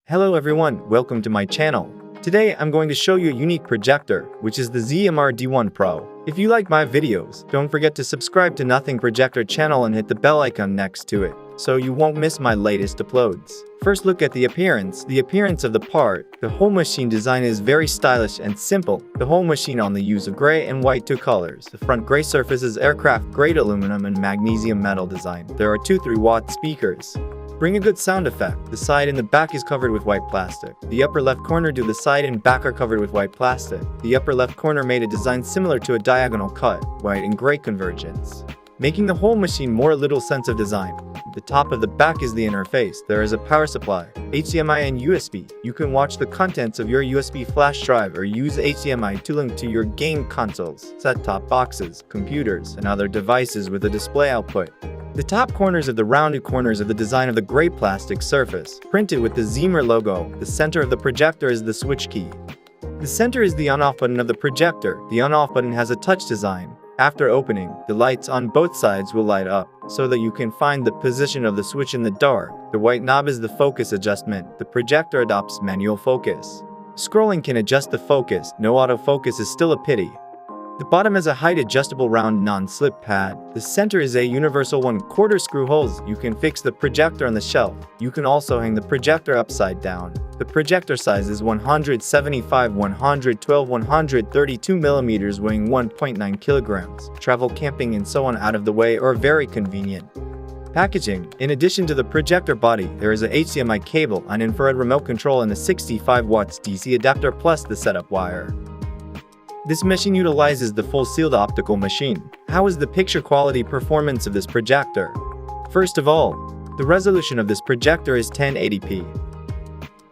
Hello everyone, welcome to my channel. Today I'm going to show you a unique projector, which is the ZEEMR D1 Pro. If you like my videos, don't forget to subscribe to Nothing Projector channel and hit the bell icon next to it, so you won't miss my latest uploads. First, look at the appearance. The appearance of the part. The whole machine design is very stylish and simple. The whole machine only uses gray and white two colors. The front gray surface is aircraft grade aluminum and magnesium metal design. There are two 3-watt speakers. Bring a good sound effect. The side and the back is covered with white plastic. The upper left corner to the side and back are covered with white plastic. The upper left corner made a design similar to a diagonal cut, white and gray convergence, making the whole machine more a little sense of design. The top of the back is the interface. There is a power supply, HDMI and USB. You can watch the contents of your USB flash drive or use HDMI to link to your game consoles, set-top boxes, computers, and other devices with a display output. The top corners of the rounded corners of the design of the gray plastic surface, printed with the ZEEMR logo. The center of the projector is the switch key. The center is the on-off button of the projector. The on-off button has a touch design. After opening, the lights on both sides will light up, so that you can find the position of the switch in the dark. The white knob is the focus adjustment. The projector adopts manual focus. Scrolling can adjust the focus. No autofocus is still a pity. The bottom has a height-adjustable round non-slip pad. The center is a universal 1/4 screw holes. You can fix the projector on the shelf. You can also hang the projector upside down. The projector size is 175, 112, 132 millimeters, weighing 1.9 kilograms. Travel, camping, and so on out of the way or very convenient. Packaging. In addition to the projector body, there is a HDMI cable, an infrared remote control, and a 65 watts DC adapter plus the setup wire. This machine utilizes the full sealed optical machine. How is the picture quality performance of this projector? First of all, the resolution of this projector is 1080p.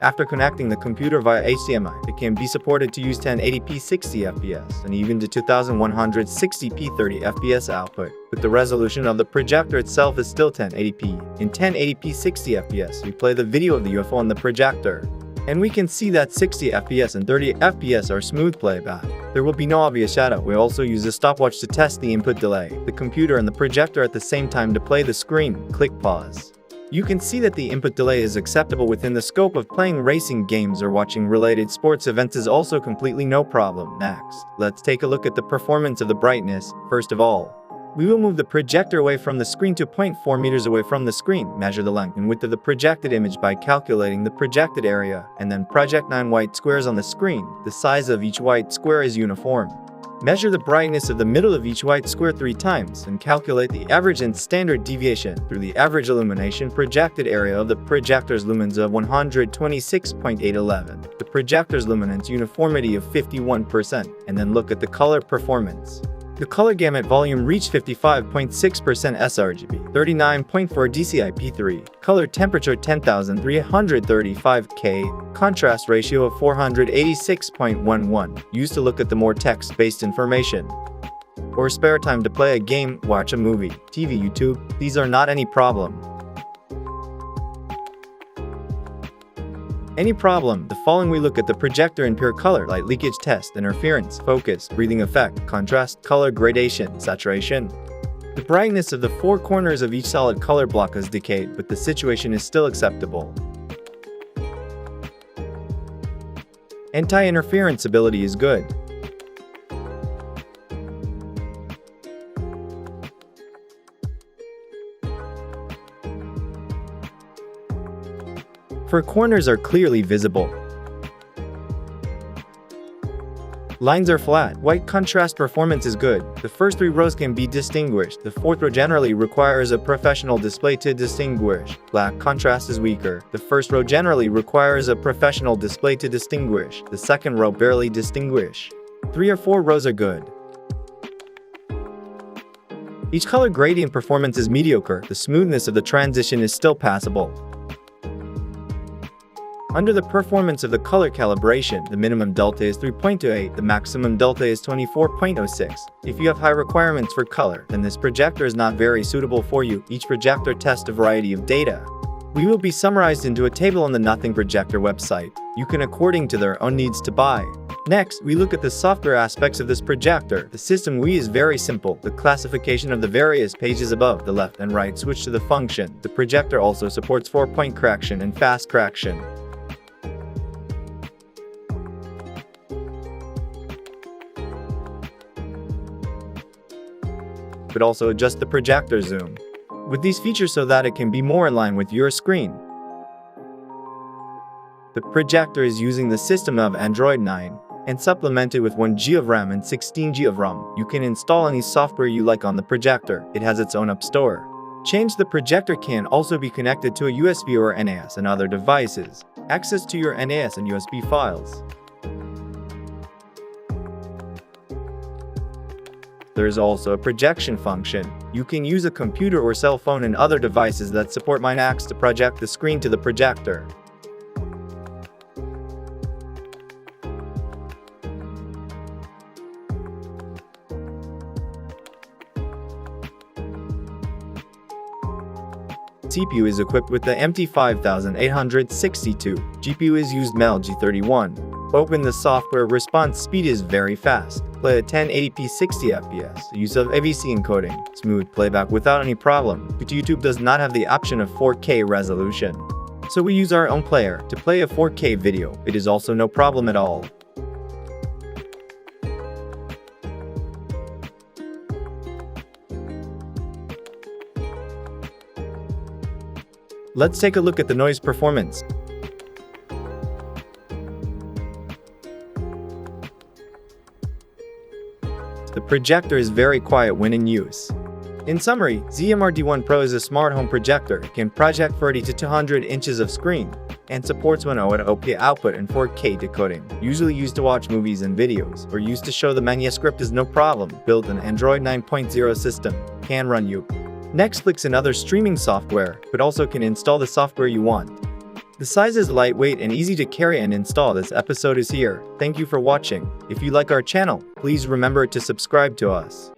After connecting the computer via HDMI, it can be supported to use 1080p 60 fps and even to 2160p 30 fps output, but the resolution of the projector itself is still 1080p. In 1080p 60 fps, we play the video of the UFO on the projector, and we can see that 60 fps and 30 fps are smooth playback. There will be no obvious shadow. We also use a stopwatch to test the input delay, the computer and the projector at the same time to play the screen. Click pause. You can see that the input delay is acceptable within the scope of playing racing games or watching related sports events is also completely no problem. Next, let's take a look at the performance of the brightness. First of all, we will move the projector away from the screen to 0.4 meters away from the screen. Measure the length and width of the projected image by calculating the projected area, and then project 9 white squares on the screen. The size of each white square is uniform. Measure the brightness of the middle of each white square 3 times, and calculate the average and standard deviation through the average illumination projected area of the projector's lumens of 126.811, the projector's luminance uniformity of 51%, and then look at the color performance. The color gamut volume reached 55.6% sRGB, 39.4 DCI-P3, color temperature 10,335 K, contrast ratio of 486.11, used to look at the more text-based information, or spare time to play a game, watch a movie, TV, YouTube. These are not any problem. Any problem? The following we look at the projector in pure color, light leakage test, interference, focus, breathing effect, contrast, color gradation, saturation. The brightness of the 4 corners of each solid color block has decayed, but the situation is still acceptable. Anti-interference ability is good. For corners are clearly visible. Lines are flat. White contrast performance is good. The first 3 rows can be distinguished. The 4th row generally requires a professional display to distinguish. Black contrast is weaker. The first row generally requires a professional display to distinguish. The second row barely distinguish. 3 or 4 rows are good. Each color gradient performance is mediocre. The smoothness of the transition is still passable. Under the performance of the color calibration, the minimum delta is 3.28, the maximum delta is 24.06. If you have high requirements for color, then this projector is not very suitable for you. Each projector tests a variety of data. We will be summarized into a table on the Nothing Projector website. You can according to their own needs to buy. Next, we look at the software aspects of this projector. The system we is very simple. The classification of the various pages above, the left and right switch to the function. The projector also supports 4-point correction and fast correction. but also adjust the projector zoom with these features so that it can be more in line with your screen. The projector is using the system of Android 9 and supplemented with 1 GB of RAM and 16 GB of ROM. You can install any software you like on the projector. It has its own app store. The projector can also be connected to a USB or NAS and other devices. Access to your NAS and USB files. There is also a projection function. You can use a computer or cell phone and other devices that support Minax to project the screen to the projector. CPU is equipped with the MT5862. GPU is used MEL G31. Open the software. Response speed is very fast. Play at 1080p 60 FPS. Use of AVC encoding. Smooth playback without any problem. But YouTube does not have the option of 4K resolution. So we use our own player to play a 4K video. It is also no problem at all. Let's take a look at the noise performance. The projector is very quiet when in use. In summary, ZEEMR D1 Pro is a smart home projector. It can project 30 to 200 inches of screen and supports 1.0 output and 4K decoding. Usually used to watch movies and videos, or used to show the manuscript is no problem. Built an Android 9.0 system. Can run you Netflix and other streaming software, but also can install the software you want. The size is lightweight and easy to carry and install. This episode is here. Thank you for watching. If you like our channel, please remember to subscribe to us.